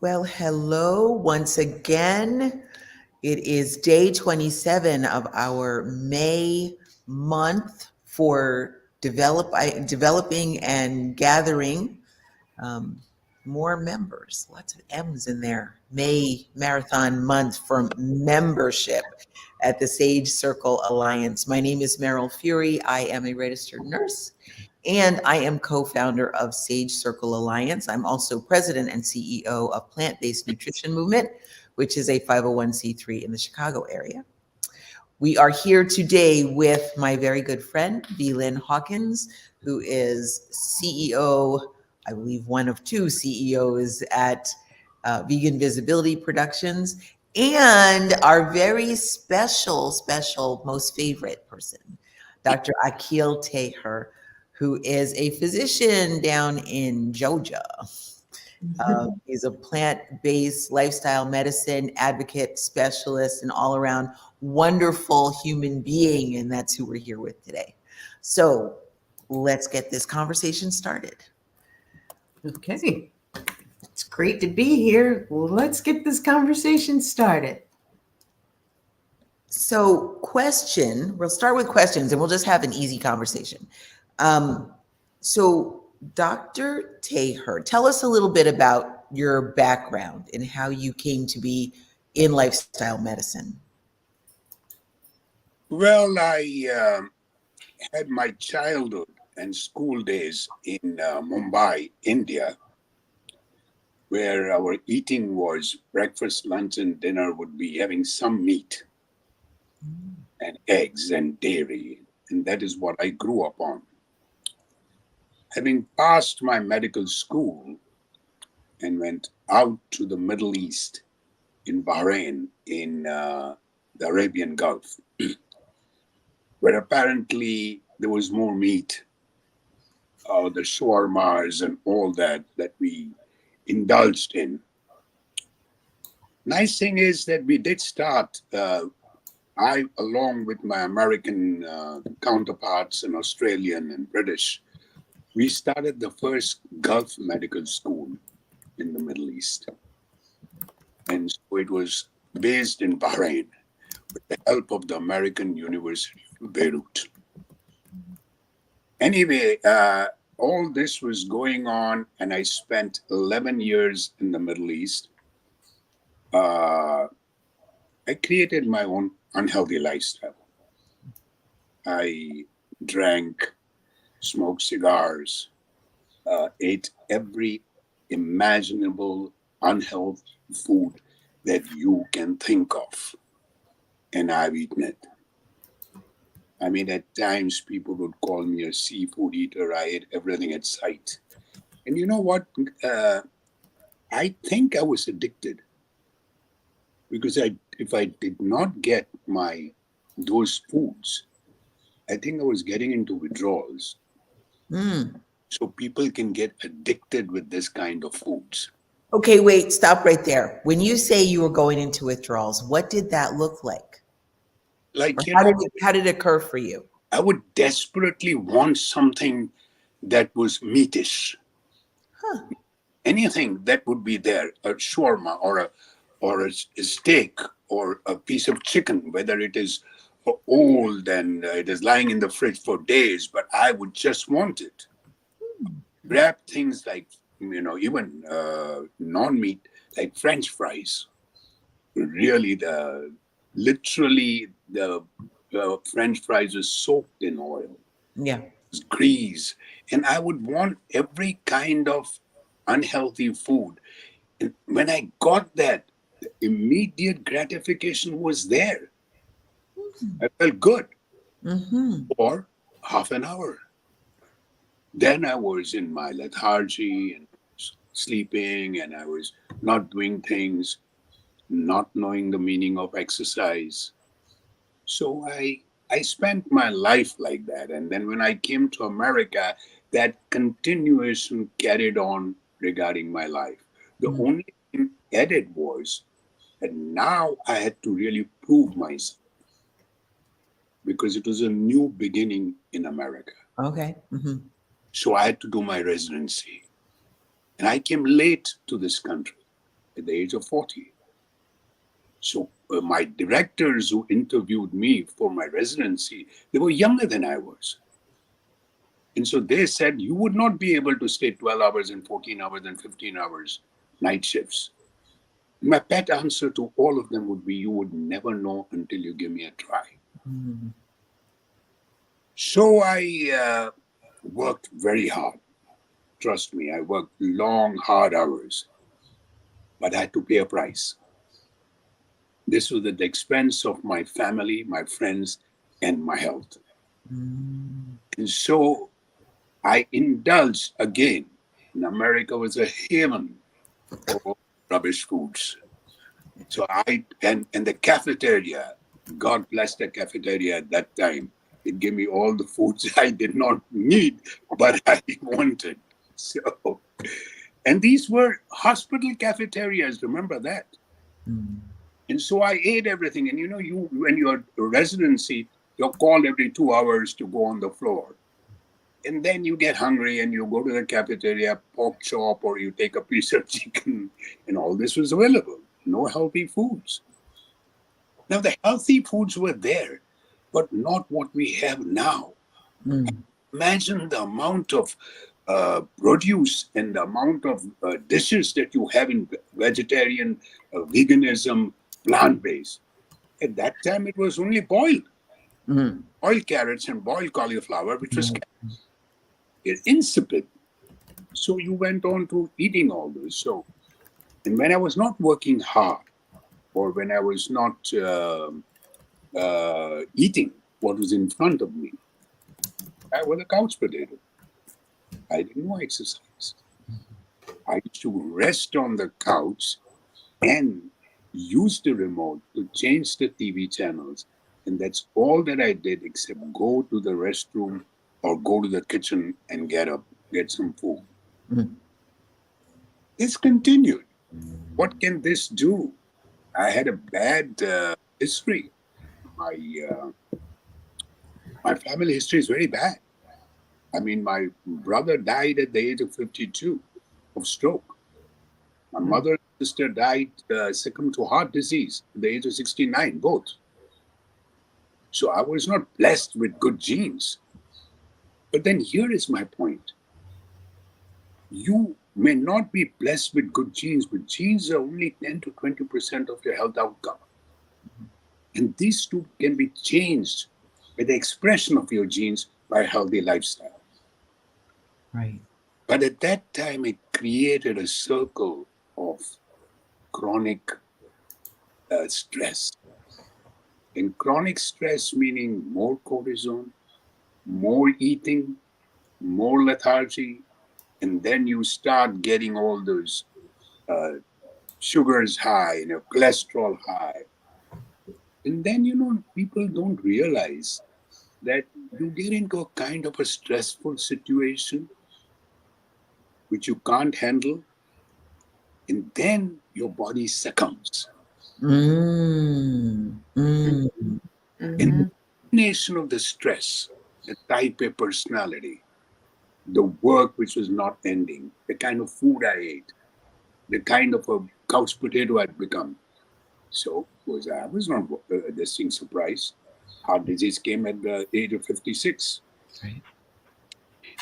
Well, hello once again. It is day 27 of our May month for developing and gathering um, more members. Lots of M's in there. May Marathon Month for membership at the Sage Circle Alliance. My name is Meryl Fury. I am a registered nurse and I am co-founder of Sage Circle Alliance. I'm also president and CEO of Plant-Based Nutrition Movement, which is a 501c3 in the Chicago area. We are here today with my very good friend, V. Lynn Hawkins, who is CEO, I believe one of two CEOs at Vegan Visibility Productions, and our very special, most favorite person, Dr. Akil Taher, who is a physician down in Georgia. He's a plant-based lifestyle medicine advocate, specialist, and all-around wonderful human being, and that's who we're here with today. So let's get this conversation started. Okay. It's great to be here. Let's get this conversation started. So we'll start with questions and we'll just have an easy conversation. So Dr. Taher, tell us a little bit about your background and how you came to be in lifestyle medicine. Well, I had my childhood and school days in Mumbai, India, where our eating was breakfast, lunch, and dinner would be having some meat and eggs and dairy. And that is what I grew up on. Having passed my medical school and went out to the Middle East in Bahrain, in the Arabian Gulf, where apparently there was more meat, the shawarmas and all that we indulged in. Nice thing is that we did start, I, along with my American counterparts and Australian and British, we started the first Gulf medical school in the Middle East. And so it was based in Bahrain with the help of the American University of Beirut. Anyway, all this was going on, and I spent 11 years in the Middle East. I created my own unhealthy lifestyle. I drank, smoked cigars, ate every imaginable unhealthy food that you can think of, and I've eaten it. I mean, at times people would call me a seafood eater. I ate everything at sight. And you know what? I think I was addicted because if I did not get those foods, I think I was getting into withdrawals. So people can get addicted with this kind of foods. Okay, wait, stop right there. When you say you were going into withdrawals, what did that look like? Like, How did it occur for you? I would desperately want something that was meatish. Anything that would be there, a shawarma or a steak or a piece of chicken, whether it is old and it is lying in the fridge for days, but I would just want it. Grab things like, even non-meat, like French fries. Really, literally the French fries is soaked in oil. Yeah. It's grease. And I would want every kind of unhealthy food. And when I got that, the immediate gratification was there. I felt good for half an hour. Then I was in my lethargy and sleeping, and I was not doing things, not knowing the meaning of exercise. So I spent my life like that. And then when I came to America, that continuation carried on regarding my life. The only thing added was that now I had to really prove myself because it was a new beginning in America. Okay. So I had to do my residency. And I came late to this country. at the age of 40. So my directors who interviewed me for my residency, they were younger than I was. And so they said, you would not be able to stay 12 hours and 14 hours and 15 hours night shifts. My pet answer to all of them would be, you would never know until you give me a try. Mm. So I worked very hard. Trust me, I worked long, hard hours, but I had to pay a price. This was at the expense of my family, my friends, and my health. Mm. And so I indulged again. And America was a haven for rubbish foods. So and the cafeteria, God bless the cafeteria at that time. It gave me all the foods I did not need, but I wanted. So, and these were hospital cafeterias, remember that? Mm. And so I ate everything. And you when you're residency, you're called every 2 hours to go on the floor. And then you get hungry and you go to the cafeteria, pork chop, or you take a piece of chicken, and all this was available. No healthy foods. Now, the healthy foods were there, but not what we have now. Mm. Imagine the amount of produce and the amount of dishes that you have in vegetarian, veganism, plant based. At that time, it was only Mm. boiled carrots and boiled cauliflower, which was insipid. So you went on to eating all this. So, and when I was not working hard, or when I was not eating what was in front of me, I was a couch potato. I didn't know exercise. I used to rest on the couch and use the remote to change the TV channels. And that's all that I did, except go to the restroom or go to the kitchen and get up, get some food. Mm. This continued. What can this do? I had a bad history. My my family history is very bad. I mean, my brother died at the age of 52 of stroke. My mother and sister died succumbed to heart disease at the age of 69, both. So I was not blessed with good genes. But then here is my point. You may not be blessed with good genes, but genes are only 10 to 20% of your health outcome. And these two can be changed by the expression of your genes by a healthy lifestyle. Right. But at that time, it created a circle of chronic stress. And chronic stress meaning more cortisol, more eating, more lethargy, and then you start getting all those uh, sugars high, cholesterol high. And then, people don't realize that you get into a kind of a stressful situation which you can't handle, and then your body succumbs. Mm. Mm. And Mm-hmm. the combination of the stress, the type A personality, the work which was not ending, the kind of food I ate, the kind of a couch potato I'd become. So I was not this thing surprised. Heart disease came at the age of 56. Right.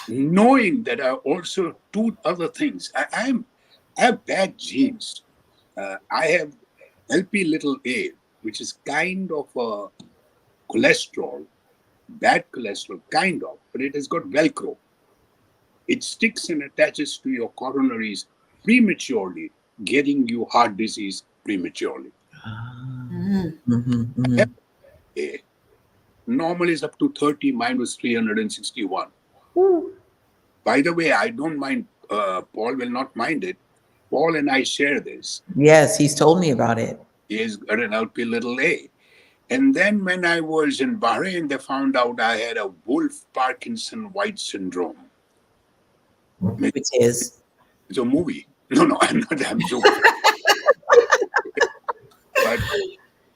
Knowing that I also two other things. I have bad genes. I have LP little a, which is kind of a cholesterol, bad cholesterol, kind of, but it has got Velcro. It sticks and attaches to your coronaries prematurely, getting you heart disease prematurely. Ah. Mm-hmm. Mhm, mhm. A normal is up to 30, mine was 361. By the way, I don't mind, Paul will not mind it. Paul and I share this. Yes, he's told me about it. He has got an LP little a. And then when I was in Bahrain, they found out I had a Wolff Parkinson White syndrome. Which is It's a movie. No, I'm not. I'm joking. But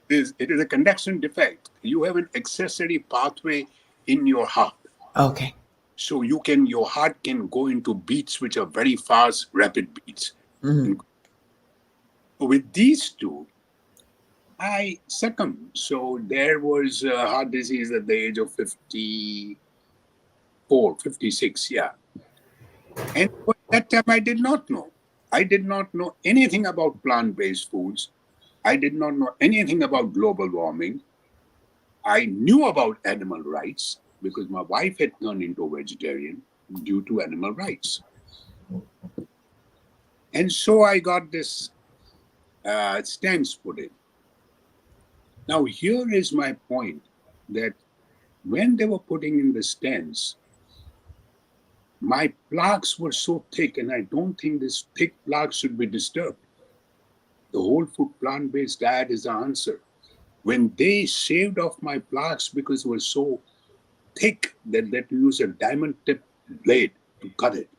it is a conduction defect. You have an accessory pathway in your heart. okay. So your heart can go into beats which are very fast, rapid beats. Mhm. With these two, I succumbed. So there was heart disease at the age of 54, 56, yeah. And at that time, I did not know. I did not know anything about plant-based foods. I did not know anything about global warming. I knew about animal rights because my wife had turned into a vegetarian due to animal rights. And so I got this stance put in. Now, here is my point that when they were putting in the stents, my plaques were so thick, and I don't think this thick plaque should be disturbed. The whole food plant based diet is the answer. When they shaved off my plaques because it was so thick that they had to use a diamond tip blade to cut it,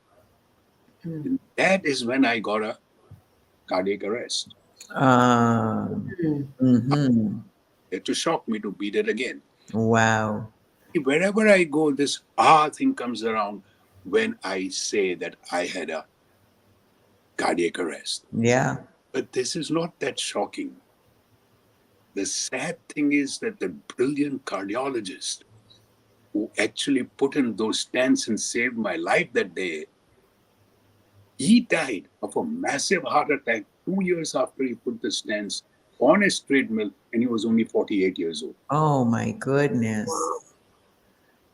and that is when I got a cardiac arrest. Mm-hmm. It to shock me to beat it again. Wow. Wherever I go, this thing comes around when I say that I had a cardiac arrest. Yeah. But this is not that shocking. The sad thing is that the brilliant cardiologist who actually put in those stents and saved my life that day, he died of a massive heart attack 2 years after he put the stents on his treadmill, and he was only 48 years old. Oh my goodness.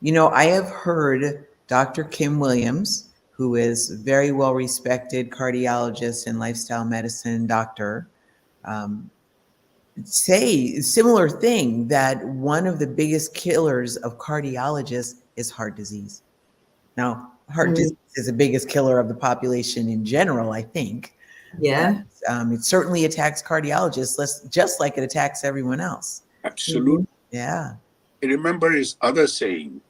You know, I have heard Dr. Kim Williams, who is a very well respected cardiologist and lifestyle medicine doctor, say a similar thing, that one of the biggest killers of cardiologists is heart disease. Now, heart disease is the biggest killer of the population in general, I think. Yeah. It certainly attacks cardiologists just like it attacks everyone else. Absolutely. Yeah. I remember his other saying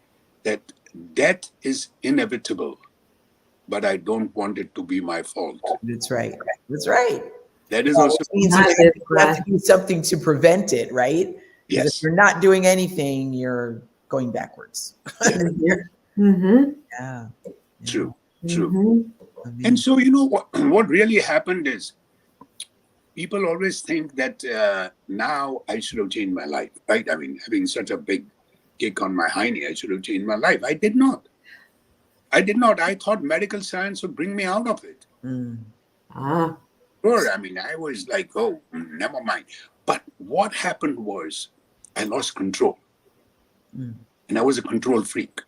that death is inevitable, but I don't want it to be my fault. That's right. That's right. That is also, Which means you have to do something to prevent it, right? Because yes, if you're not doing anything, you're going backwards. Mm-hmm. Yeah. true, Mm-hmm. true. And so, you know, what really happened is people always think that now I should have changed my life, right? I mean, having such a big kick on my hiney, I should have changed my life. I did not. I did not. I thought medical science would bring me out of it. Sure, I mean, I was like, oh, never mind. But what happened was I lost control. And I was a control freak.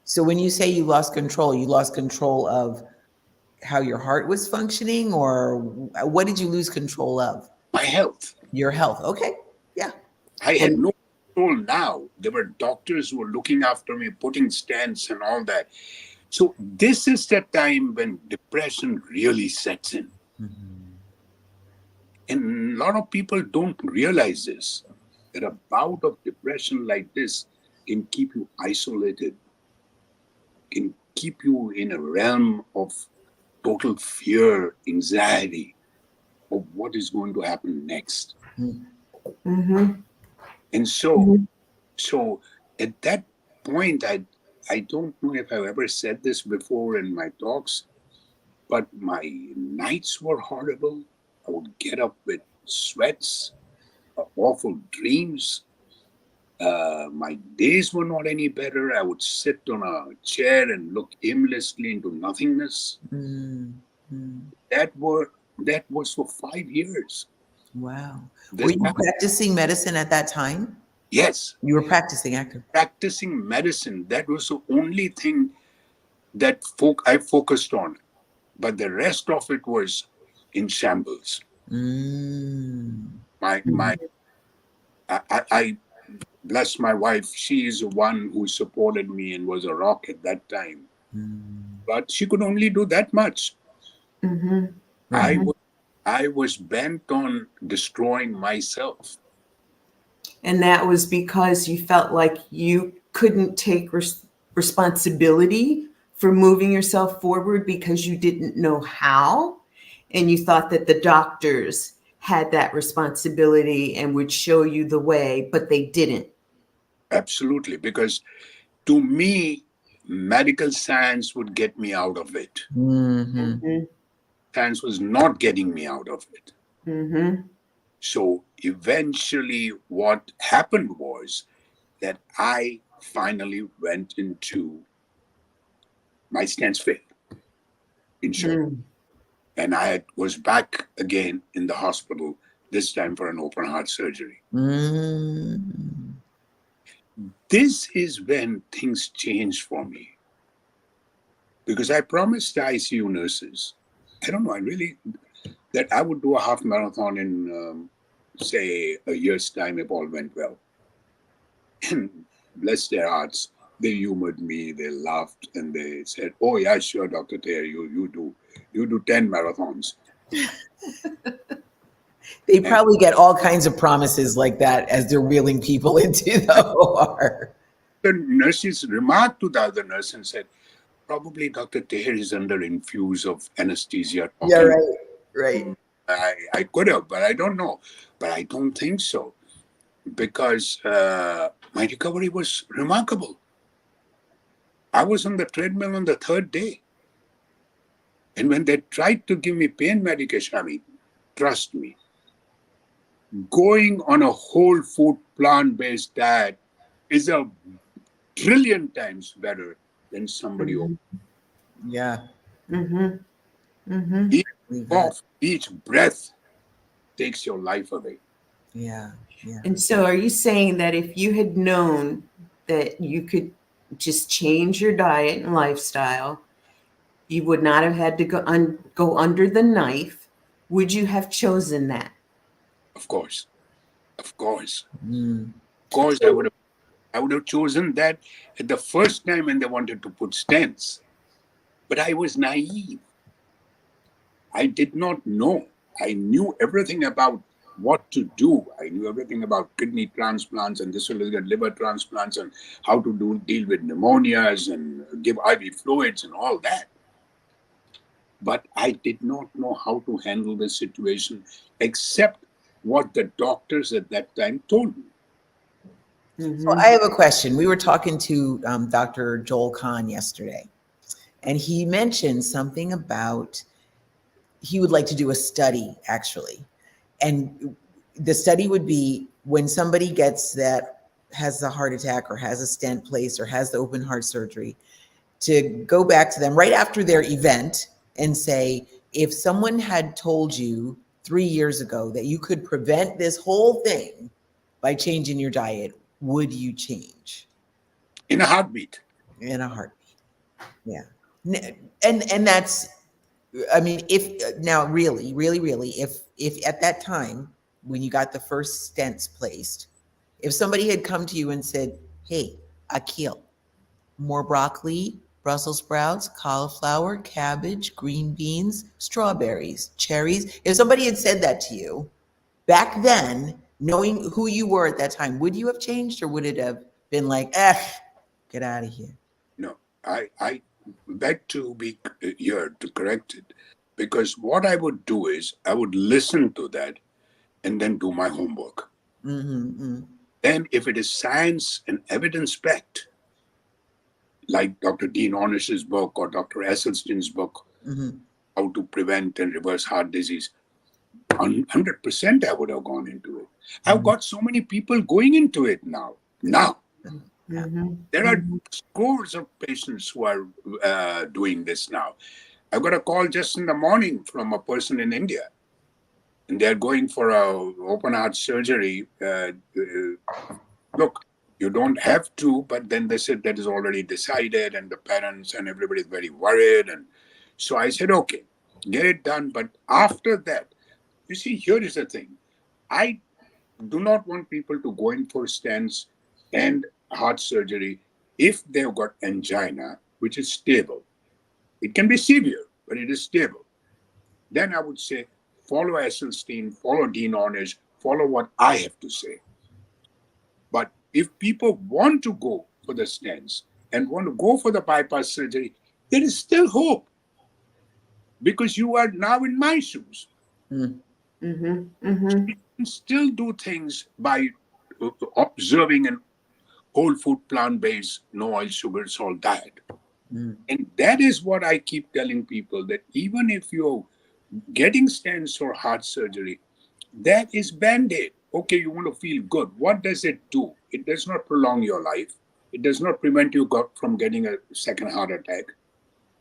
So when you say you lost control of how your heart was functioning, or what did you lose control of? My health. Your health. Okay. Yeah. I had no control now. There were doctors who were looking after me, putting stents and all that. So this is the time when depression really sets in. And a lot of people don't realize this, that a bout of depression like this can keep you isolated, can keep you in a realm of total fear, anxiety of what is going to happen next. And so at that point, I don't know if I've ever said this before in my talks, but my nights were horrible. I would get up with sweats, awful dreams. My days were not any better. I would sit on a chair and look aimlessly into nothingness. That was for 5 years. Wow. Were you practicing medicine at that time? Yes. You were practicing active. Practicing medicine. That was the only thing that I focused on. But the rest of it was in shambles. I bless my wife. She is the one who supported me and was a rock at that time. But she could only do that much. I was bent on destroying myself. And that was because you felt like you couldn't take responsibility for moving yourself forward because you didn't know how. And you thought that the doctors had that responsibility and would show you the way, but they didn't. Absolutely. Because to me, medical science would get me out of it. science was not getting me out of it. Mm-hmm. So eventually, what happened was that I finally went into my stents failed in short. Mm. And I was back again in the hospital, this time for an open heart surgery. Mm. This is when things changed for me because I promised the ICU nurses, I don't know, that I would do a half marathon in, say, a year's time if all went well. And bless their hearts, they humored me, they laughed, and they said, "Oh, yeah, sure, Dr. Taher, you do 10 marathons." They And probably get all kinds of promises like that as they're wheeling people into the OR. the nurses remarked to the other nurse and said, "Probably Dr. Taher is under infuse of anesthesia Yeah, talking." right, right. I could have, but I don't know. But I don't think so because my recovery was remarkable. I was on the treadmill on the third day. And when they tried to give me pain medication, I mean, trust me, going on a whole food plant-based diet is a trillion times better than somebody who Mm-hmm. Yeah, Mm-hmm. Mm-hmm. each believe that. cough, each breath takes your life away. Yeah, yeah. And so, are you saying that if you had known that you could just change your diet and lifestyle, you would not have had to go under the knife? Would you have chosen that? Of course, of course, Mm. of course, So, I would have chosen that at the first time when they wanted to put stents. But I was naive. I did not know. I knew everything about what to do. I knew everything about kidney transplants and this will get liver transplants and how to deal with pneumonias and give IV fluids and all that. But I did not know how to handle the situation except what the doctors at that time told me. so Mm-hmm. I have a question. We were talking to Dr. Joel Kahn yesterday, and he mentioned something about he would like to do a study actually. And the study would be when somebody gets that, has a heart attack or has a stent placed or has the open heart surgery, to go back to them right after their event and say, if someone had told you 3 years ago that you could prevent this whole thing by changing your diet, would you change? In a heartbeat. In a heartbeat. Yeah. And that's, I mean, if now really, if at that time when you got the first stents placed, if somebody had come to you and said, "Hey, Akil, more broccoli, Brussels sprouts, cauliflower, cabbage, green beans, strawberries, cherries," if somebody had said that to you back then, knowing who you were at that time, would you have changed or would it have been like, get out of here? No, I beg to be here to correct it because what I would do is I would listen to that and then do my homework. Mm-hmm, Then, if it is science and evidence backed, like Dr. Dean Ornish's book or Dr. Esselstyn's book, mm-hmm, How to Prevent and Reverse Heart Disease, 100% I would have gone into it. I've mm-hmm. got so many people going into it now. Now, Yeah. Mm-hmm. there are Mm-hmm. scores of patients who are doing this now. I got a call just in the morning from a person in India, and they're going for a open heart surgery. Look, you don't have to, but then they said that is already decided, and the parents and everybody is very worried. And so I said, okay, get it done. But after that, you see, here is the thing. I do not want people to go in for stents and heart surgery if they've got angina, which is stable. It can be severe, but it is stable. Then I would say follow Esselstyn, follow Dean Ornish, follow what I have to say. But if people want to go for the stents and want to go for the bypass surgery, there is still hope because you are now in my shoes. Mm, Mm-hmm. Mm-hmm. You can still do things by observing an whole food, plant based, no oil, sugar, salt diet. mm, And that is what I keep telling people that even if you Getting stents or heart surgery, that is Band-Aid. Okay, you want to feel good. What does it do? It does not prolong your life. It does not prevent you from getting a second heart attack.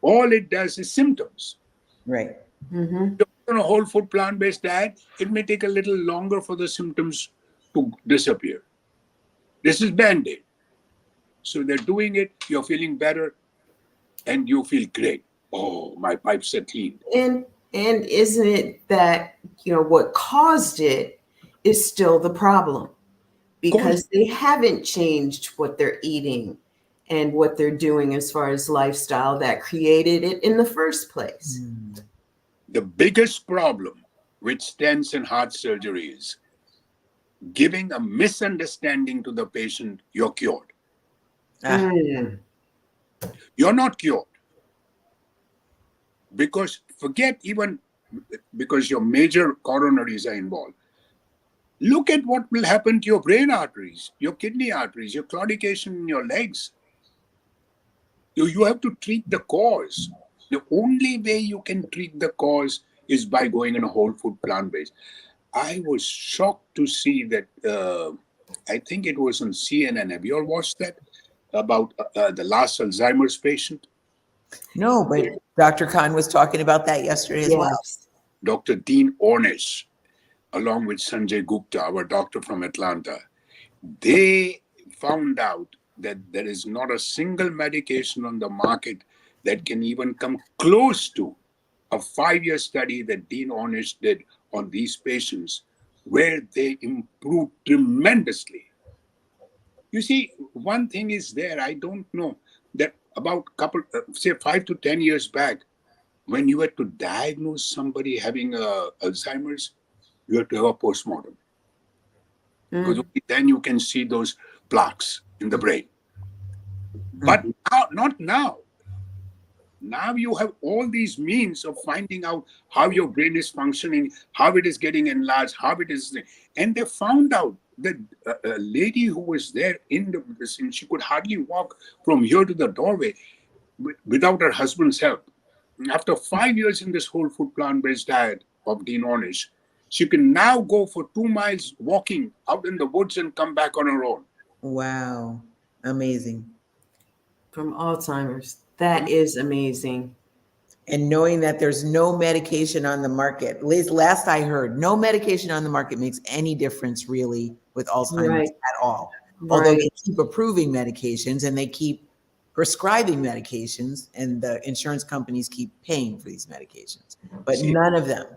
All it does is symptoms. Right. Mm-hmm. On a whole food plant-based diet, it may take a little longer for the symptoms to disappear. This is Band-Aid. So they're doing it, you're feeling better, and you feel great. Oh, my pipes are clean. And isn't it that, what caused it is still the problem, Of course, because they haven't changed what they're eating and what they're doing as far as lifestyle that created it in the first place. the biggest problem with stents and heart surgery is giving a misunderstanding to the patient you're cured. Ah, Mm. You're not cured. Because forget even because your major coronaries are involved. Look at what will happen to your brain arteries, your kidney arteries, your claudication in your legs. You have to treat the cause. The only way you can treat the cause is by going on a whole food plant based. I was shocked to see that. I think it was on CNN. Have you all watched that about the last Alzheimer's patient? no, but Dr. Khan was talking about that yesterday as well. Yes. Dr. Dean Ornish, along with Sanjay Gupta, our doctor from Atlanta, they found out that there is not a single medication on the market that can even come close to a 5-year study that Dean Ornish did on these patients, where they improved tremendously. You see, one thing is there, I don't know, that about say 5 to 10 years back, when you had to diagnose somebody having Alzheimer's, you had to have a postmortem. Because Mm. only then you can see those plaques in the brain. But now, not now. Now you have all these means of finding out how your brain is functioning, how it is getting enlarged, how it is. And they found out that a lady who was there in the scene, she could hardly walk from here to the doorway without her husband's help. After 5 years in this whole food plant-based diet of Dean Ornish, she can now go for 2 miles walking out in the woods and come back on her own. Wow. Amazing. From Alzheimer's. That is amazing. And knowing that there's no medication on the market, at least last I heard, no medication on the market makes any difference really with Alzheimer's Right. at all. Although Right. they keep approving medications and they keep prescribing medications and the insurance companies keep paying for these medications, but See, none of them.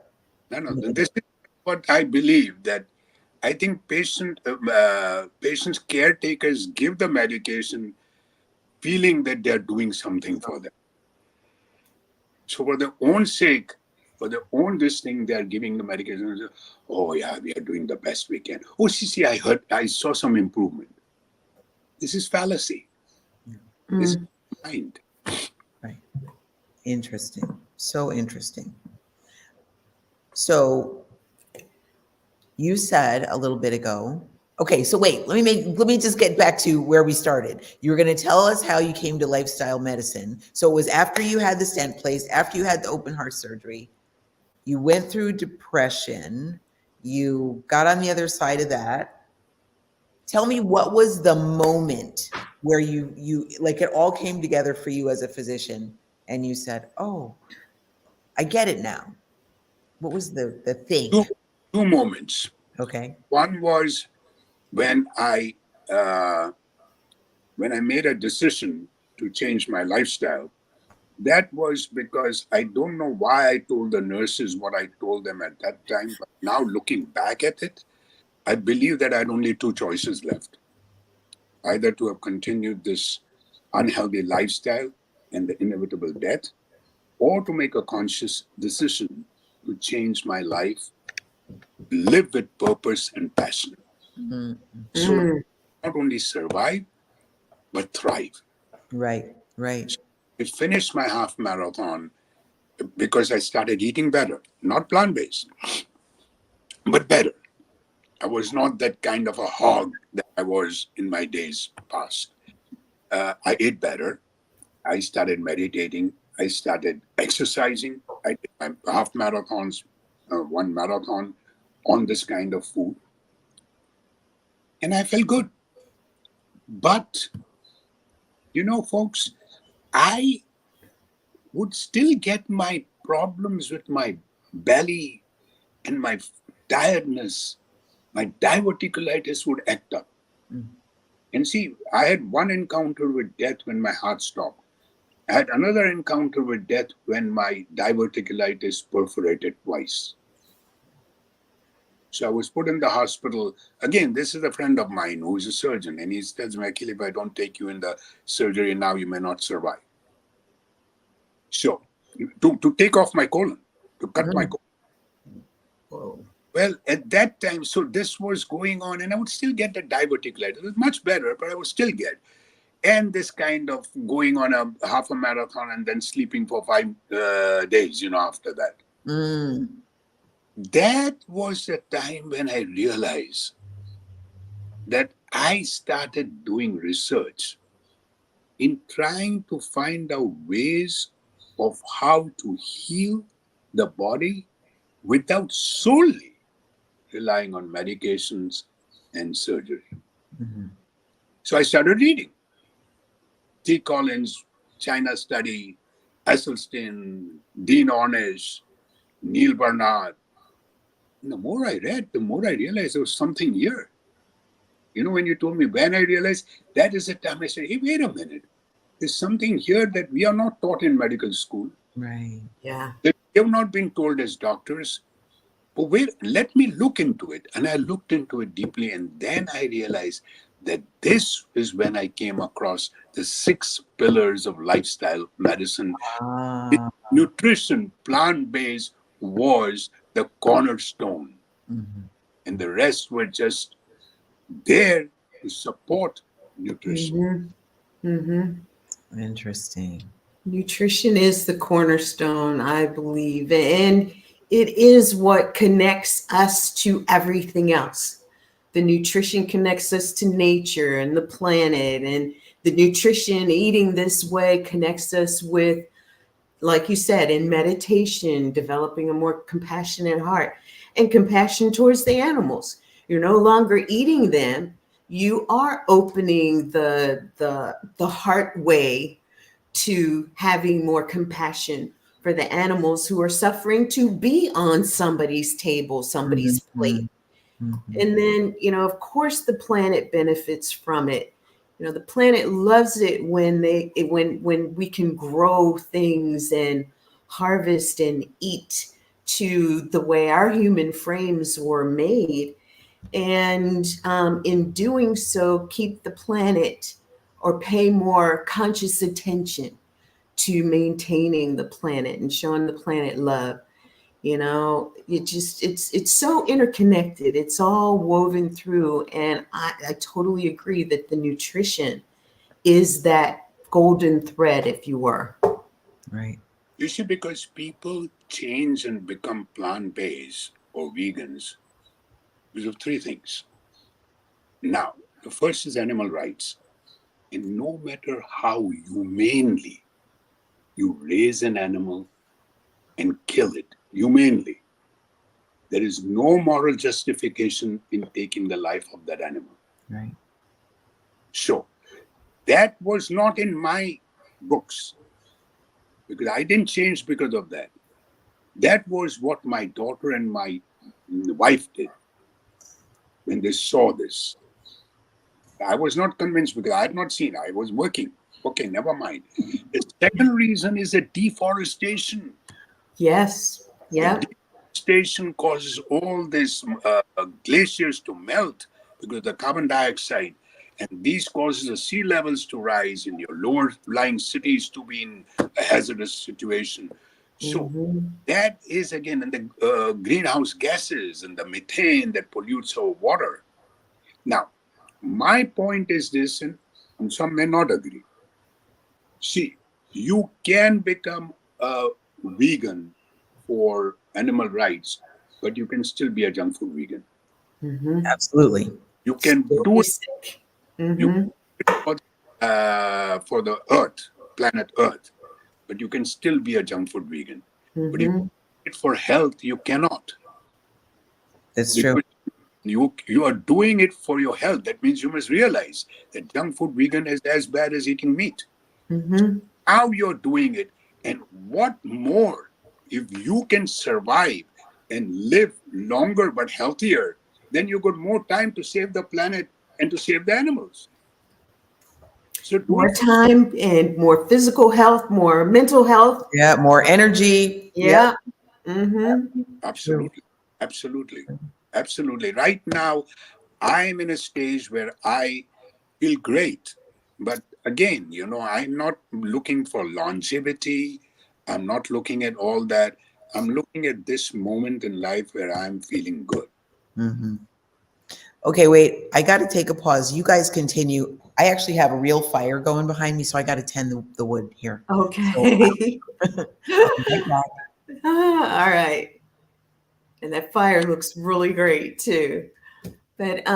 no, this is what I believe, that I think patients caretakers give the medication feeling that they're doing something for them. So for their own sake, for their own this thing, they're giving the medication. Oh yeah, we are doing the best we can. Oh, see, I saw some improvement. This is fallacy. This is Mm. mind. Right. Interesting. So interesting. So you said a little bit ago. Okay, so wait, let me just get back to where we started. You were going to tell us how you came to lifestyle medicine. So it was after you had the stent placed, after you had the open heart surgery, you went through depression, you got on the other side of that. Tell me, what was the moment where you like it all came together for you as a physician and you said, "Oh, I get it now." What was the thing? Two moments. Okay. One was when uh, I made a decision to change my lifestyle. That was because I don't know why I told the nurses what I told them at that time. But now looking back at it, I believe that I had only two choices left: either to have continued this unhealthy lifestyle and the inevitable death, or to make a conscious decision to change my life, live with purpose and passion. Mhm. So Mm. not only survive, but thrive. Right, right. I finished my half marathon because I started eating better, not plant based, but better. I was not that kind of a hog that I was in my days past. I ate better. I started meditating. I started exercising. I did my half marathons, one marathon on this kind of food. And I felt good. But, folks, I would still get my problems with my belly and my tiredness. My diverticulitis would act up. Mm. And see, I had one encounter with death when my heart stopped. I had another encounter with death when my diverticulitis perforated twice. So I was put in the hospital. Again, this is a friend of mine who is a surgeon, and he tells me, Akil, if I don't take you in the surgery now, you may not survive. So, to take off my colon, to cut my colon. Whoa. Well, at that time, so this was going on, and I would still get the diverticulitis. It was much better, but I would still get. And this kind of going on a half a marathon and then sleeping for 5 days, after that. Mm. That was the time when I realized that I started doing research in trying to find out ways of how to heal the body without solely relying on medications and surgery. Mm-hmm. So I started reading T. Collins, China Study, Esselstyn, Dean Ornish, Neil Barnard. And the more I read, the more I realized there was something here. When you told me when I realized, that is the time I said, hey, wait a minute. There's something here that we are not taught in medical school. Right. Yeah. That we have not been told as doctors. But wait, let me look into it. And I looked into it deeply. And then I realized that this is when I came across the 6 pillars of lifestyle medicine. Ah. Nutrition, plant-based, was the cornerstone. Mm-hmm. And the rest were just there to support nutrition. Mm-hmm. Mm-hmm. Interesting. Nutrition is the cornerstone, I believe, and it is what connects us to everything else. The nutrition connects us to nature and the planet, and the nutrition, eating this way, connects us with, like you said, in meditation, developing a more compassionate heart and compassion towards the animals. You're no longer eating them. You are opening the heart way to having more compassion for the animals who are suffering to be on somebody's table, somebody's plate. Mm-hmm. And then, of course, the planet benefits from it. The planet loves it when when we can grow things and harvest and eat to the way our human frames were made. And in doing so, keep the planet or pay more conscious attention to maintaining the planet and showing the planet love. It's so interconnected. It's all woven through. And I totally agree that the nutrition is that golden thread, if you were. Right. You see, because people change and become plant-based or vegans because of 3 things. Now, the first is animal rights. And no matter how humanely you raise an animal and kill it, humanely, there is no moral justification in taking the life of that animal. Right. So, that was not in my books, because I didn't change because of that. That was what my daughter and my wife did when they saw this. I was not convinced because I had not seen. I was working. Okay, never mind. The second reason is the deforestation. Yes. Yeah. The deforestation causes all these glaciers to melt because of the carbon dioxide. And these causes the sea levels to rise in your lower lying cities to be in a hazardous situation. So that is again in the greenhouse gases and the methane that pollutes our water. Now, my point is this, and some may not agree. See, you can become a vegan for animal rights, but you can still be a junk food vegan. Absolutely. You can Still do be it, sick. you can do it for the Earth, planet Earth, but you can still be a junk food vegan. But if Mm-hmm. you eat it for health, you cannot. That's true. Because you are doing it for your health. That means you must realize that junk food vegan is as bad as eating meat. Mm-hmm. How you're doing it, and what more, if you can survive and live longer but healthier, then you got more time to save the planet and to save the animals. So do More it for time and more physical health, more mental health. Yeah, more energy. Yep. Yeah. Mm-hmm. True. absolutely, absolutely, absolutely. Right now, I'm in a stage where I feel great. But again, I'm not looking for longevity. I'm not looking at all that. I'm looking at this moment in life where I'm feeling good. Hmm. Okay, wait. I got to take a pause. You guys continue. I actually have a real fire going behind me, so I got to tend the wood here. So Okay. I'll be right back. All right. And that fire looks really great too. But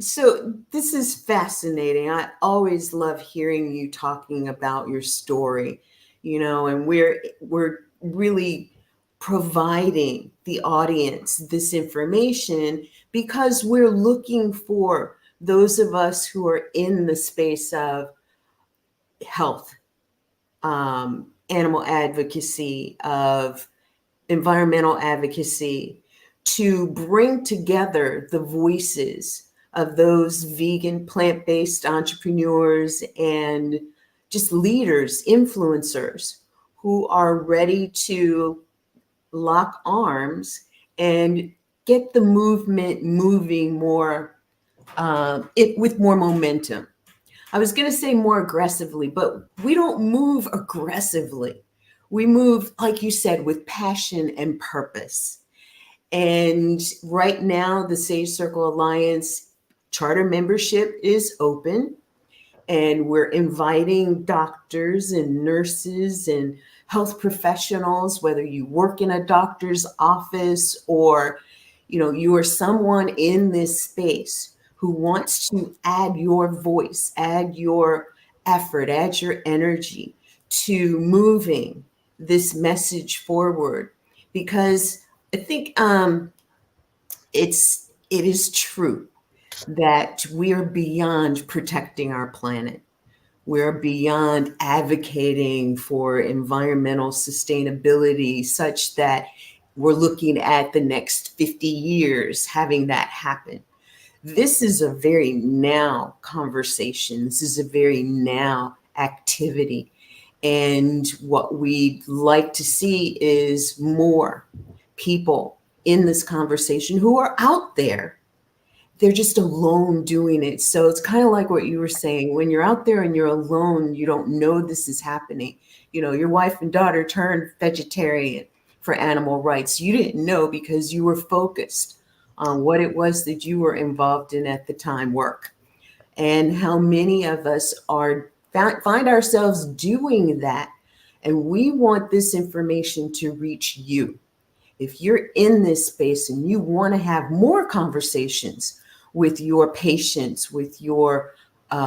so this is fascinating. I always love hearing you talking about your story, and we're really providing the audience this information because we're looking for those of us who are in the space of health, animal advocacy, of environmental advocacy, to bring together the voices of those vegan, plant based entrepreneurs and just leaders, influencers who are ready to lock arms and get the movement moving more, with more momentum. I was going to say more aggressively, but we don't move aggressively. We move, like you said, with passion and purpose. And right now, the Sage Circle Alliance charter membership is open, and we're inviting doctors and nurses and health professionals, whether you work in a doctor's office or you are someone in this space who wants to add your voice, add your effort, add your energy to moving this message forward. Because I think it is true that we are beyond protecting our planet. We're beyond advocating for environmental sustainability such that we're looking at the next 50 years having that happen. This is a very now conversation. This is a very now activity. And what we'd like to see is more people in this conversation who are out there. They're just alone doing it. So it's kind of like what you were saying. When you're out there and you're alone, you don't know this is happening. Your wife and daughter turned vegetarian for animal rights. You didn't know because you were focused on what it was that you were involved in at the time, work. And how many of us find ourselves doing that. And we want this information to reach you. If you're in this space and you want to have more conversations with your patients, with your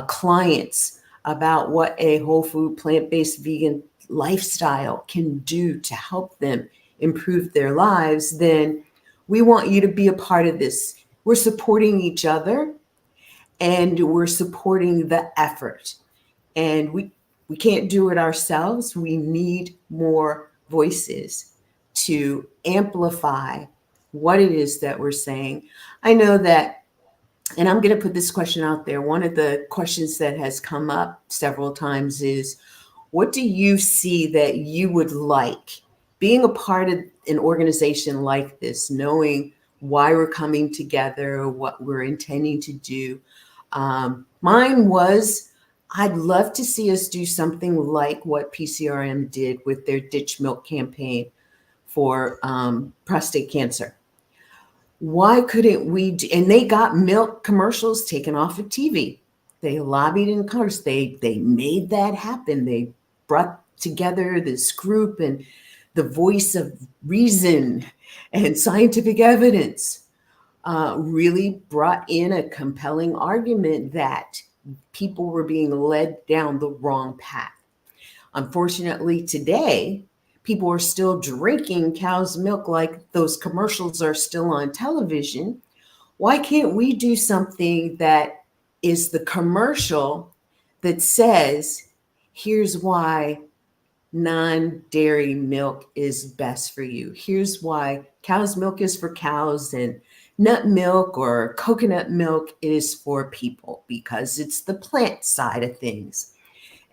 clients about what a whole food, plant-based vegan lifestyle can do to help them improve their lives, then we want you to be a part of this. We're supporting each other and we're supporting the effort. And we can't do it ourselves. We need more voices to amplify what it is that we're saying. I know that, and I'm going to put this question out there. One of the questions that has come up several times is, what do you see that you would like being a part of an organization like this, knowing why we're coming together, what we're intending to do? Mine was, I'd love to see us do something like what PCRM did with their Ditch Milk campaign for prostate cancer. Why couldn't we and they got milk commercials taken off of TV. They lobbied in Congress. They made that happen. They brought together this group, and the voice of reason and scientific evidence really brought in a compelling argument that people were being led down the wrong path. Unfortunately, today, people are still drinking cow's milk like those commercials are still on television. Why can't we do something that is the commercial that says, here's why non-dairy milk is best for you. Here's why cow's milk is for cows and nut milk or coconut milk is for people because it's the plant side of things.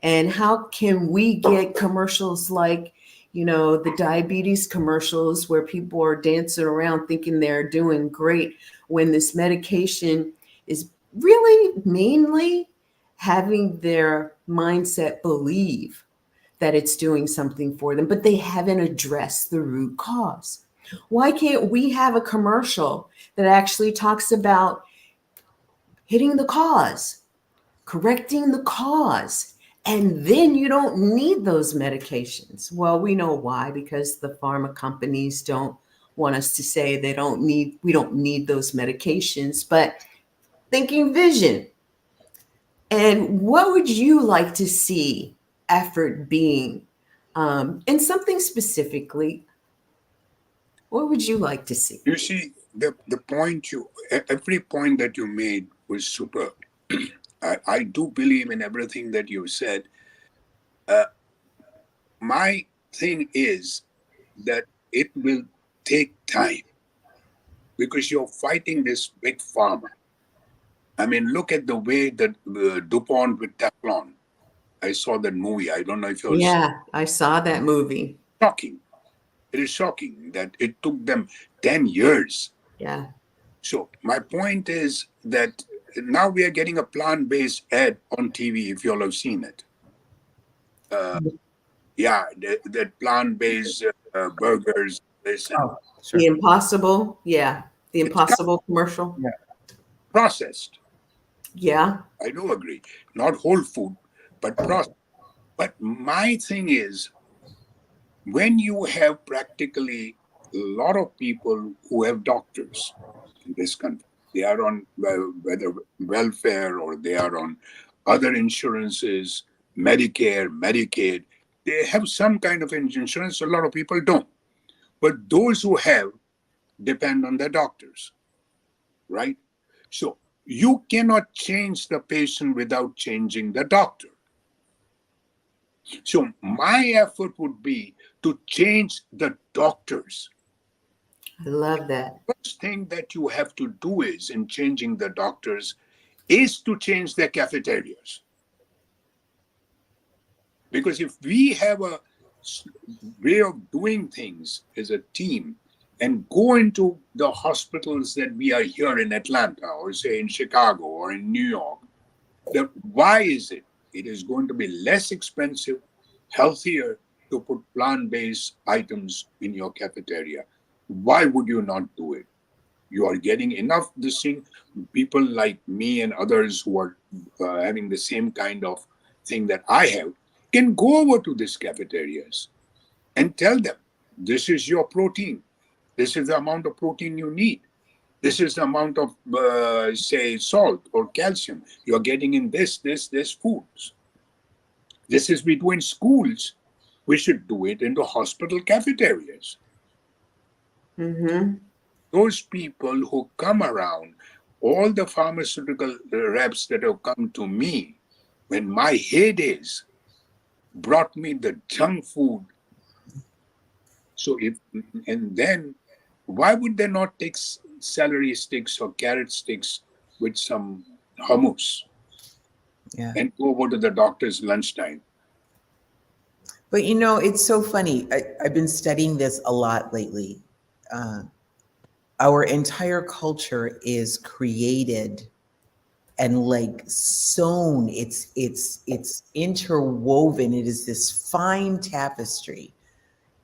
And how can we get commercials like, the diabetes commercials where people are dancing around thinking they're doing great when this medication is really mainly having their mindset believe that it's doing something for them, but they haven't addressed the root cause. Why can't we have a commercial that actually talks about hitting the cause, correcting the cause, and then you don't need those medications? Well, we know why, because the pharma companies don't want us to say we don't need those medications, but thinking vision. And what would you like to see effort being? And something specifically, what would you like to see? You see, every point that you made was superb. I do believe in everything that you said. My thing is that it will take time because you're fighting this big pharma. I mean, look at the way that DuPont with Teflon. I saw that movie. I don't know if it was Yeah, I saw that movie. shocking. It is shocking that it took them 10 years. Yeah. So my point is that now we are getting a plant-based ad on TV, if you all have seen it. Yeah, that plant-based burgers. Listen, Oh, The sure. Impossible. Yeah. The it's Impossible commercial. Yeah. processed. Yeah. I do agree. Not whole food, but processed. But my thing is, when you have practically a lot of people who have doctors in this country, they are on whether welfare or they are on other insurances, Medicare, Medicaid, they have some kind of insurance. A lot of people don't. But those who have depend on their doctors, right? So you cannot change the patient without changing the doctor. So my effort would be to change the doctors. I love that. First thing that you have to do is in changing the doctors is to change their cafeterias. Because if we have a way of doing things as a team and go into the hospitals that we are here in Atlanta or say in Chicago or in New York, why is it? It is going to be less expensive, healthier to put plant-based items in your cafeteria. Why would you not do it? You are getting enough this thing. People like me and others who are having the same kind of thing that I have can go over to these cafeterias and tell them, this is your protein. This is the amount of protein you need. This is the amount of, say, salt or calcium you're getting in this foods. This is between schools. We should do it into hospital cafeterias. Mm-hmm. Those people who come around, all the pharmaceutical reps that have come to me when my heydays brought me the junk food. So and then why would they not take celery sticks or carrot sticks with some hummus Yeah. and go over to the doctor's lunchtime? But it's so funny. I've been studying this a lot lately. Uh, our entire culture is created and like sewn. It's interwoven. It is this fine tapestry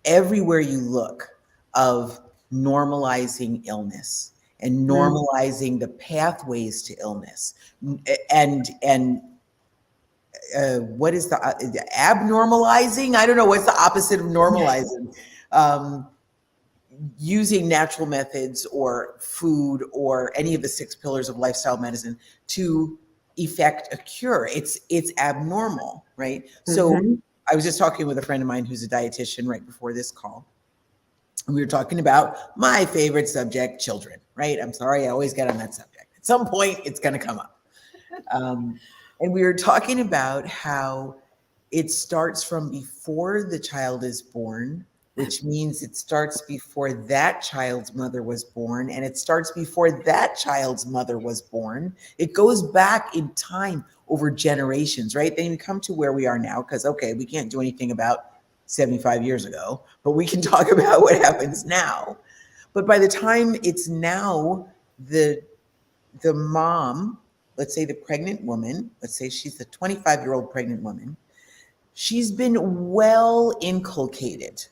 everywhere you look of normalizing illness and normalizing the pathways to illness and what is the abnormalizing? I don't know what's the opposite of normalizing. Um, Using natural methods or food or any of the 6 pillars of lifestyle medicine to effect a cure. It's abnormal, right? So Mm-hmm. I was just talking with a friend of mine who's a dietitian right before this call. We were talking about my favorite subject, children, right? I'm sorry, I always get on that subject. At some point, it's going to come up. And we were talking about how it starts from before the child is born, which means it starts before that child's mother was born, and it starts before that child's mother was born. It goes back in time over generations, right? Then you come to where we are now, because, okay, we can't do anything about 75 years ago, but we can talk about what happens now. But by the time it's now, the mom, let's say the pregnant woman, let's say she's a 25-year-old pregnant woman, she's been well inculcated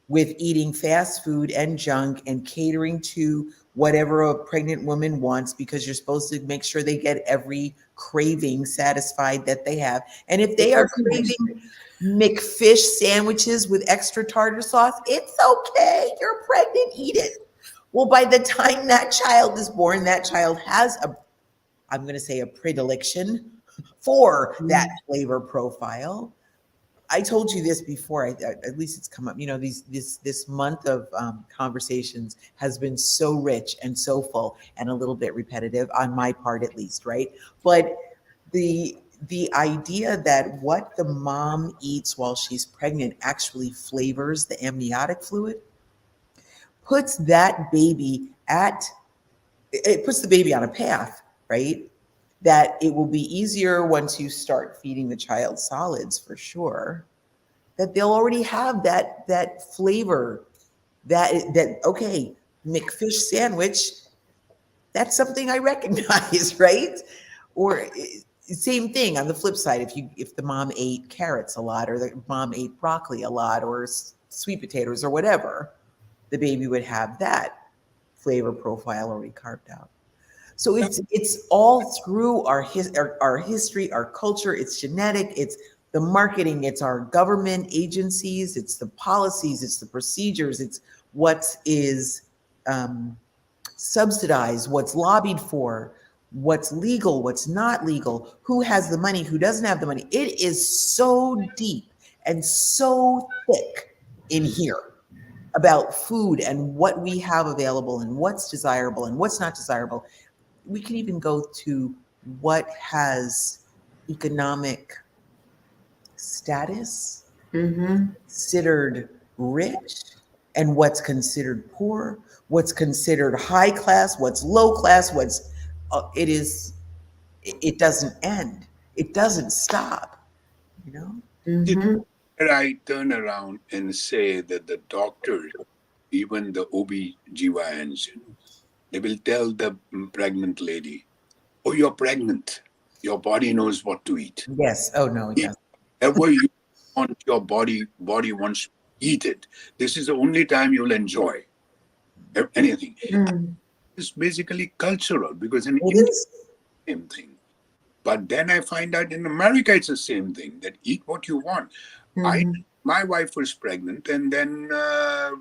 with eating fast food and junk and catering to whatever a pregnant woman wants, because you're supposed to make sure they get every craving satisfied that they have. And if they are craving McFish sandwiches with extra tartar sauce, it's okay. You're pregnant, eat it. Well, by the time that child is born, that child has I'm going to say a predilection for that flavor profile. I told you this before. At least it's come up. You know, this month of conversations has been so rich and so full, and a little bit repetitive on my part, at least, right? But the idea that what the mom eats while she's pregnant actually flavors the amniotic fluid puts that baby it puts the baby on a path, right? That it will be easier once you start feeding the child solids, for sure, that they'll already have that flavor, that okay, McFish sandwich, that's something I recognize, right? Or same thing on the flip side, if the mom ate carrots a lot, or the mom ate broccoli a lot, or sweet potatoes or whatever, the baby would have that flavor profile already carved out. So it's all through our history, our culture. It's genetic. It's the marketing. It's our government agencies. It's the policies. It's the procedures. It's what is subsidized, what's lobbied for, what's legal, what's not legal, who has the money, who doesn't have the money. It is so deep and so thick in here about food and what we have available and what's desirable and what's not desirable. We can even go to what has economic status, considered rich, and what's considered poor, what's considered high class, what's low class, it doesn't end. It doesn't stop, you know? I turn around and say that the doctors, even the OB-GYNs, they will tell the pregnant lady, oh, you're pregnant. Your body knows what to eat. Yes. Oh, no, it Eat doesn't. whatever you want, your body wants to eat it. This is the only time you'll enjoy anything. It's basically cultural, because in India, it's the same thing. But then I find out in America, it's the same thing, that eat what you want. My wife was pregnant, and then a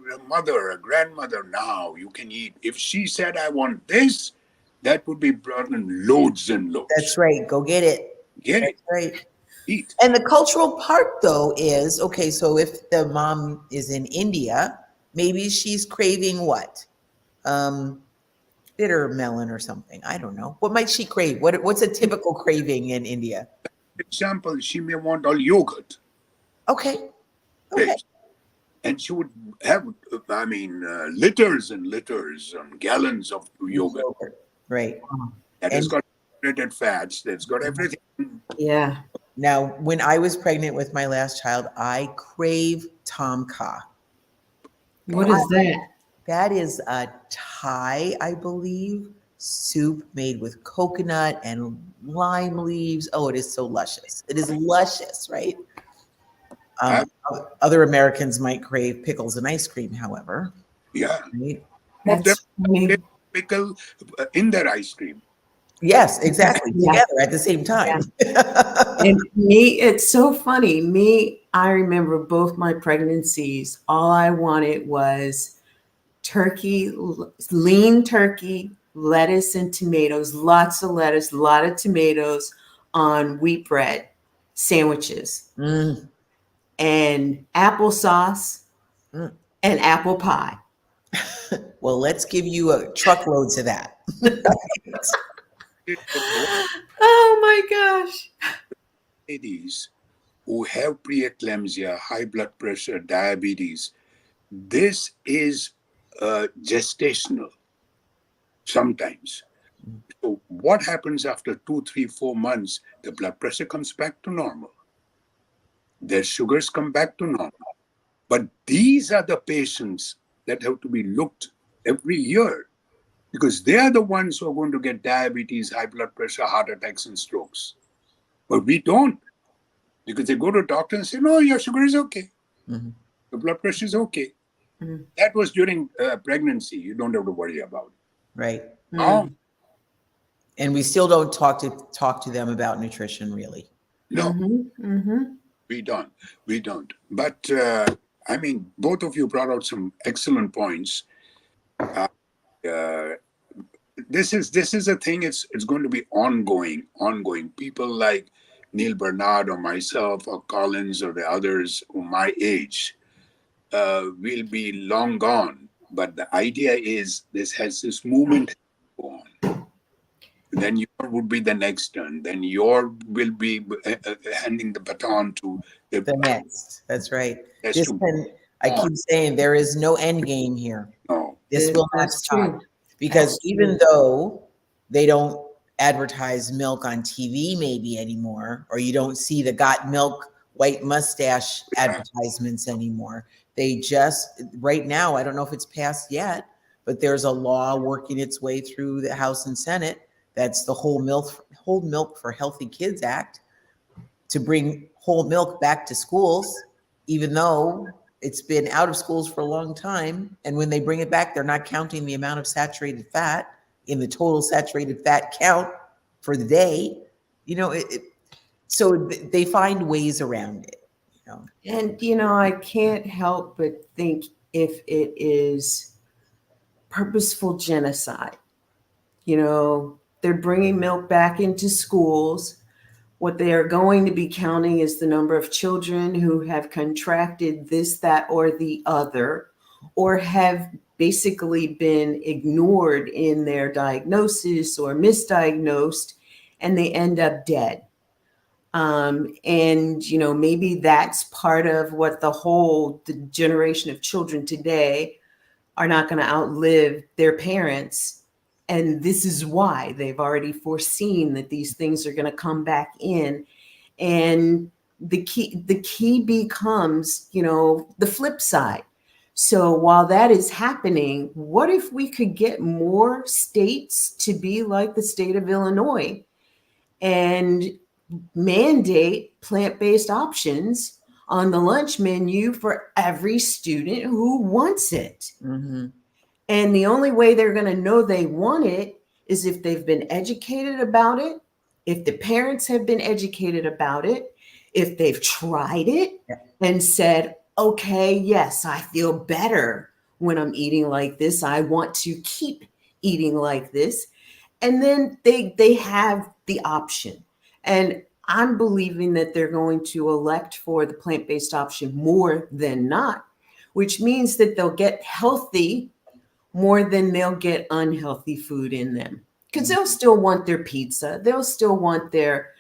grandmother, now you can eat. If she said, I want this, that would be brought in loads and loads. That's right. Go get it. Get That's it. right. Eat. And the cultural part, though, is, okay, so if the mom is in India, maybe she's craving what? Bitter melon or something. I don't know. What might she crave? What's a typical craving in India? For example, she may want all yogurt. Okay. And she would have, liters and liters and gallons of yogurt. Right. That has got saturated fats. That's got everything. Yeah. Now, when I was pregnant with my last child, I crave Tom Kha. What is that? That is a Thai, I believe, soup made with coconut and lime leaves. Oh, it is so luscious. It is luscious, right? Other Americans might crave pickles and ice cream, however. Yeah. Right? That's pickle in their ice cream. Yes, exactly. Together at the same time. And me, it's so funny. I remember both my pregnancies. All I wanted was turkey, lean turkey, lettuce and tomatoes, lots of lettuce, a lot of tomatoes on wheat bread sandwiches. and applesauce Mm. and apple pie. Well, let's give you a truckloads of that. Oh my gosh. Ladies who have preeclampsia, high blood pressure, diabetes, this is gestational sometimes. So, what happens after 2, 3, 4 months? The blood pressure comes back to normal, their sugars come back to normal. But these are the patients that have to be looked every year because they are the ones who are going to get diabetes, high blood pressure, heart attacks, and strokes. But we don't because they go to a doctor and say, no, your sugar is okay. Mhm. Your blood pressure is okay. Mm, That was during pregnancy. You don't have to worry about it. Right. Now, And we still don't talk to them about nutrition, really. no, mm-hmm. we don't. We don't. But I mean, both of you brought out some excellent points. Uh, uh, this is a thing. It's going to be ongoing. People like Neil Bernard or myself or Collins or the others who my age will be long gone. But the idea is this movement go on. Then your would be the next turn. Then your will be handing the baton to the The next. That's right. rest This to can, I on. keep saying there is no end game here. No, This will not That's stop. true. Because That's even true. though they don't advertise milk on TV maybe anymore, or you don't see the got milk white mustache advertisements anymore, they just, right now, I don't know if it's passed yet, but there's a law working its way through the House and Senate. That's the Whole Milk for Healthy Kids Act, to bring whole milk back to schools, even though it's been out of schools for a long time. And when they bring it back, they're not counting the amount of saturated fat in the total saturated fat count for the day. You know, so they find ways around it. You know, And, I can't help but think if it is purposeful genocide, they're bringing milk back into schools. What they are going to be counting is the number of children who have contracted this, that, or the other, or have basically been ignored in their diagnosis or misdiagnosed, and they end up dead. And maybe that's part of what the generation of children today are not going to outlive their parents. And this is why they've already foreseen that these things are going to come back in. And the key becomes, the flip side. So while that is happening, what if we could get more states to be like the state of Illinois and mandate plant-based options on the lunch menu for every student who wants it? mm-hmm. And the only way they're going to know they want it is if they've been educated about it, if the parents have been educated about it, if they've tried it and said, okay, yes, I feel better when I'm eating like this. I want to keep eating like this. And then they have the option. And I'm believing that they're going to elect for the plant-based option more than not, which means that they'll get healthy more than they'll get unhealthy food in them. Because they'll still want their pizza. They'll still want their,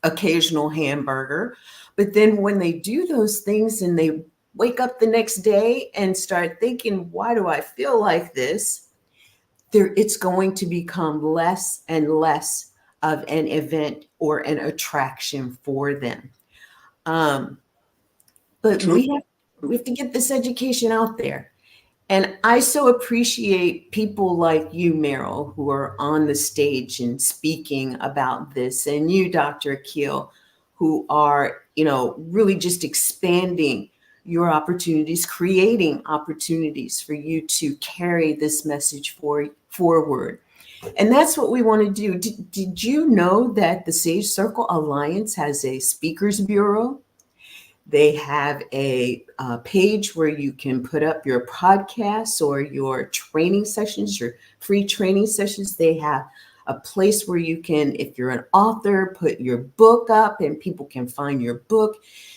occasional hamburger. But then when they do those things and they wake up the next day and start thinking, why do I feel like this? It's going to become less and less of an event or an attraction for them. But True. we have to get this education out there. And I so appreciate people like you, Meryl, who are on the stage and speaking about this, and you, Dr. Akil, who are, really just expanding your opportunities, creating opportunities for you to carry this message forward. And that's what we want to do. Did you know that the Sage Circle Alliance has a speakers bureau? They have a page where you can put up your podcasts or your training sessions, your free training sessions. They have a place where you can, if you're an author, put your book up and people can find your book.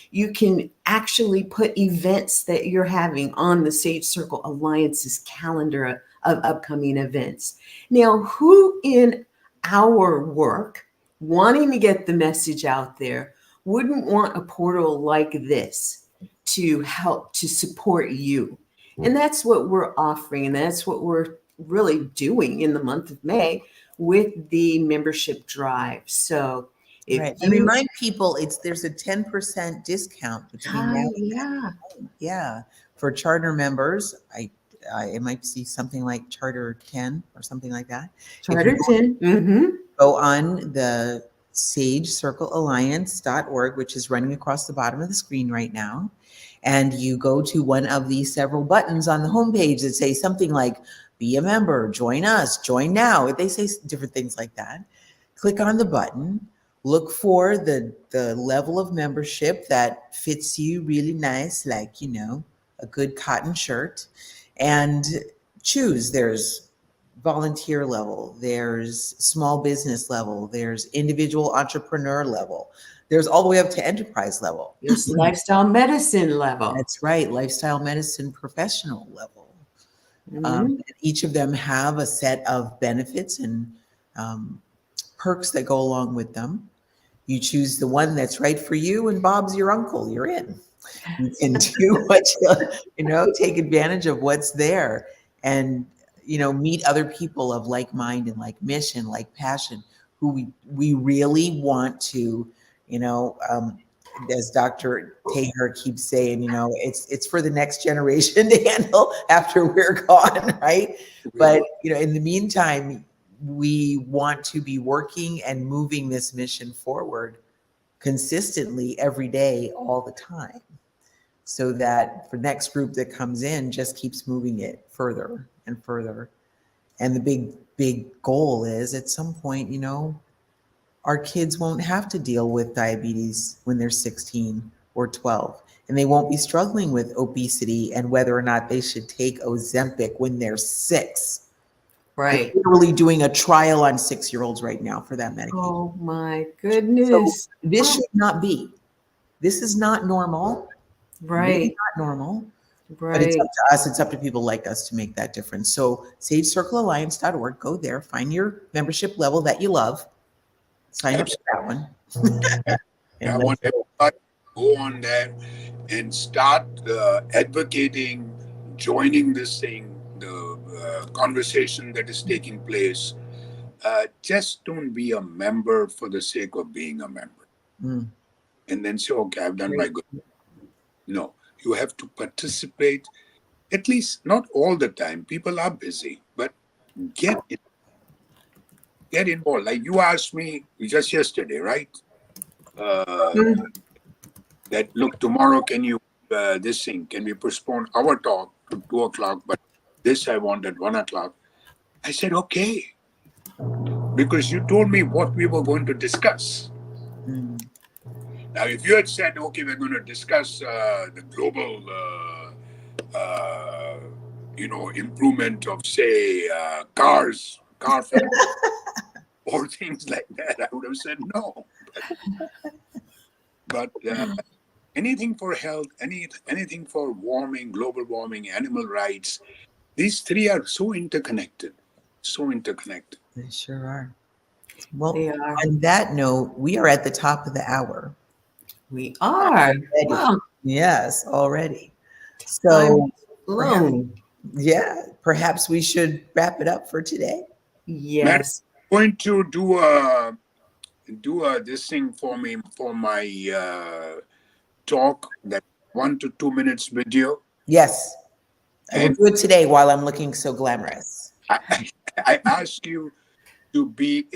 You can actually put events that you're having on the Sage Circle Alliance's calendar of upcoming events. Now, who in our work, wanting to get the message out there, wouldn't want a portal like this to help to support you? And that's what we're offering, and that's what we're really doing in the month of May with the membership drive. So if Right. And you, remind people there's a 10% discount between now and yeah, yeah, for charter members. It might see something like Charter 10 or something like that. If you Charterton, go on the sagecirclealliance.org, which is running across the bottom of the screen right now, and you go to one of these several buttons on the homepage that say something like be a member, join us, join now. They say different things like that. Click on the button, look for the level of membership that fits you really nice, like, a good cotton shirt, and choose. There's volunteer level, there's small business level, there's individual entrepreneur level, there's all the way up to enterprise level. there's lifestyle medicine level. That's right, lifestyle medicine professional level. Mhm. Each of them have a set of benefits and perks that go along with them. You choose the one that's right for you, and Bob's your uncle. You're in. You can do what take advantage of what's there, and meet other people of like mind and like mission, like passion, who we really want to, as Dr. Taher keeps saying, it's for the next generation to handle after we're gone, right? But in the meantime, we want to be working and moving this mission forward consistently every day, all the time, so that the next group that comes in just keeps moving it further and further. And the big goal is at some point, our kids won't have to deal with diabetes when they're 16 or 12, and they won't be struggling with obesity and whether or not they should take Ozempic when they're 6. Right. We're literally doing a trial on 6-year-olds right now for that medication. Oh my So goodness. this should not be. This is not normal. Really Right. not normal. But it's Right. up to us. It's up to people like us to make that difference. So sagecirclealliance.org, go there, find your membership level that you love, sign up for that one. I want everybody to go on there and start advocating, joining this thing, the conversation that is taking place. Just don't be a member for the sake of being a member. Mm. And then say, okay, I've done my Great. good. No, you have to participate, at least not all the time. People are busy, but get involved. Like you asked me just yesterday, right? Mm. That look, tomorrow can you this thing, can we postpone our talk to 2 o'clock, but this I want at 1 o'clock. I said okay, because you told me what we were going to discuss. Mm. Now if you had said okay, we're going to discuss the global improvement of say car or things like that, I would have said no. But anything for health, anything for warming, global warming, animal rights, these three are so interconnected. They sure are. Well, They are. on that note, we are at the top of the hour. We are. Already. Wow. Yes, already. I'm So blown. perhaps we should wrap it up for today. Yes. I'm going to do this thing for me for my talk, that 1 to 2 minutes video. Yes, I will And do it today while I'm looking so glamorous. I ask you to be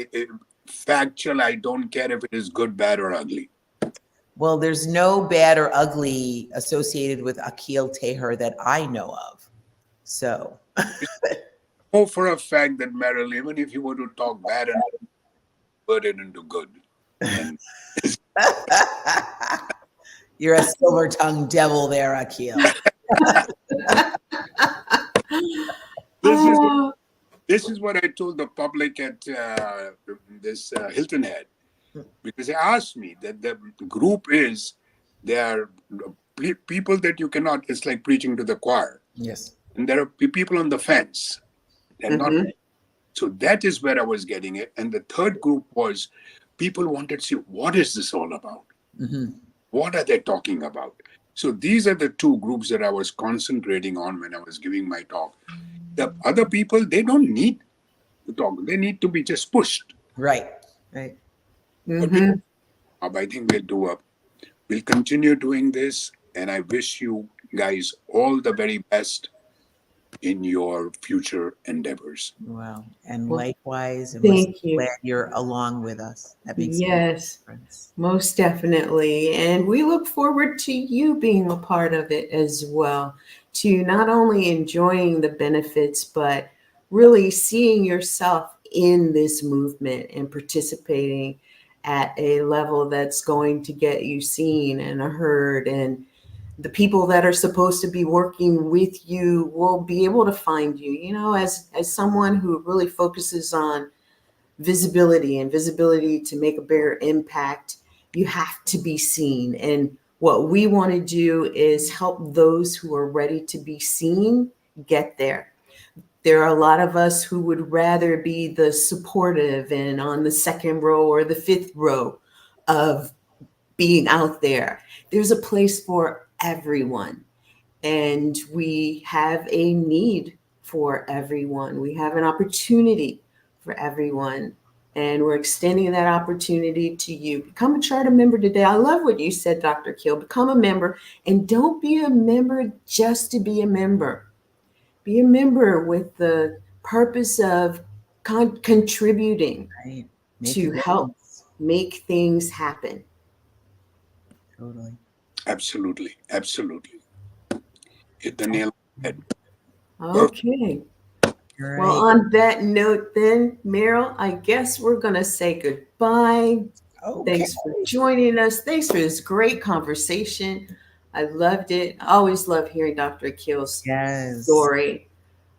factual. I don't care if it is good, bad, or ugly. Well, there's no bad or ugly associated with Akil Taher that I know of. So, Know for a fact that Meryl, even if you were to talk bad and put it into good, and you're a silver-tongued devil there, Akil. this is Oh, This is what I told the public at this Hilton Head, because they asked me that the group is, they are people that you cannot, it's like preaching to the choir. Yes. And there are people on the fence. And not, so that is where I was getting it. And the third group was people wanted to see, what is this all about? What are they talking about? So these are the two groups that I was concentrating on when I was giving my talk. The other people, they don't need to talk. They need to be just pushed. Right. Right. But I think we'll continue doing this. And I wish you guys all the very best in your future endeavors. Wow. And Well, likewise, and we're thank so you. glad you're along with us. That makes a Yes, difference. most definitely. And we look forward to you being a part of it as well, to not only enjoying the benefits, but really seeing yourself in this movement and participating at a level that's going to get you seen and heard, and the people that are supposed to be working with you will be able to find you. You know, as someone who really focuses on visibility and visibility to make a bigger impact, you have to be seen. And what we want to do is help those who are ready to be seen get there. There are a lot of us who would rather be the supportive and on the second row or the fifth row of being out there. There's a place for everyone. And we have a need for everyone. We have an opportunity for everyone. And we're extending that opportunity to you. Become a charter member today. I love what you said, Dr. Kill. Become a member, and don't be a member just to be a member. Be a member with the purpose of contributing Right. to help make things happen. Totally. Absolutely. Absolutely. Hit the nail on the head. Okay. All right. Well, on that note, then, Meryl, I guess we're going to say goodbye. Okay. Thanks for joining us. Thanks for this great conversation. I loved it. I always love hearing Dr. Akil's Yes. story.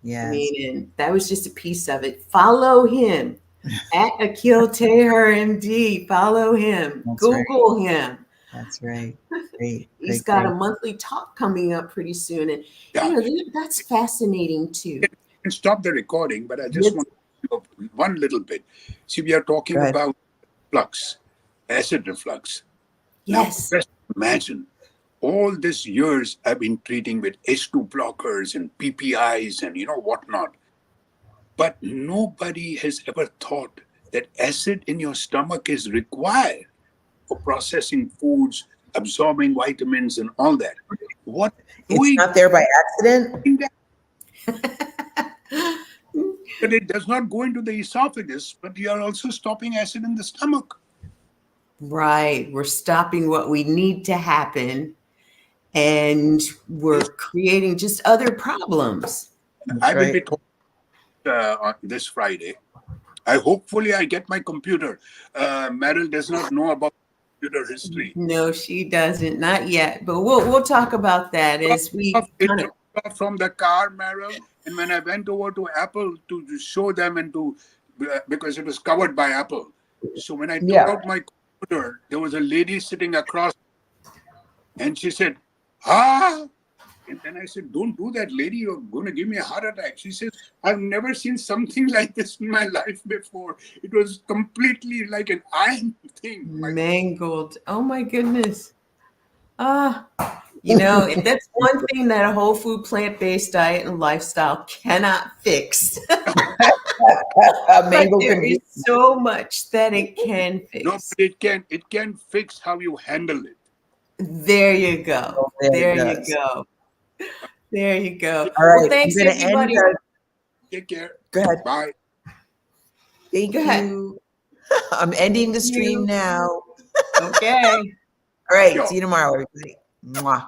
Yes. I mean, and that was just a piece of it. Follow him at Akil Taher, MD. Follow him. That's Google him. That's right. Great. He's Great, got great. a monthly talk coming up pretty soon. And, Yeah. you know, that's fascinating too. And stop the recording, but I just want to do one little bit. See, we are talking about flux, acid reflux. Yes. Now, just imagine all these years I've been treating with H2 blockers and PPIs and whatnot. But nobody has ever thought that acid in your stomach is required for processing foods, absorbing vitamins and all that. What It's not there by accident. But it does not go into the esophagus, but you are also stopping acid in the stomach. Right. We're stopping what we need to happen, and we're creating just other problems. I will be talking on this Friday. Hopefully I get my computer. Meryl does not know about computer history. No, she doesn't. Not yet. But we'll talk about that as we kind of from the car, Meryl. And when I went over to Apple to show them and because it was covered by Apple. So when I took out my computer, there was a lady sitting across, and she said, "Ah." And then I said, "Don't do that, lady. You're going to give me a heart attack." She says, "I've never seen something like this in my life before. It was completely like an iron thing." Mangled. Oh, my goodness. You know, that's one thing that a whole food, plant-based diet and lifestyle cannot fix. But there is so much that it can fix. No, but it can fix how you handle it. There you go. There you go. There you go. All right. Well, thanks, everybody. Take care. Go ahead. Bye. Thank you. I'm ending the stream now. Okay. All right. See you tomorrow, everybody. Mwah.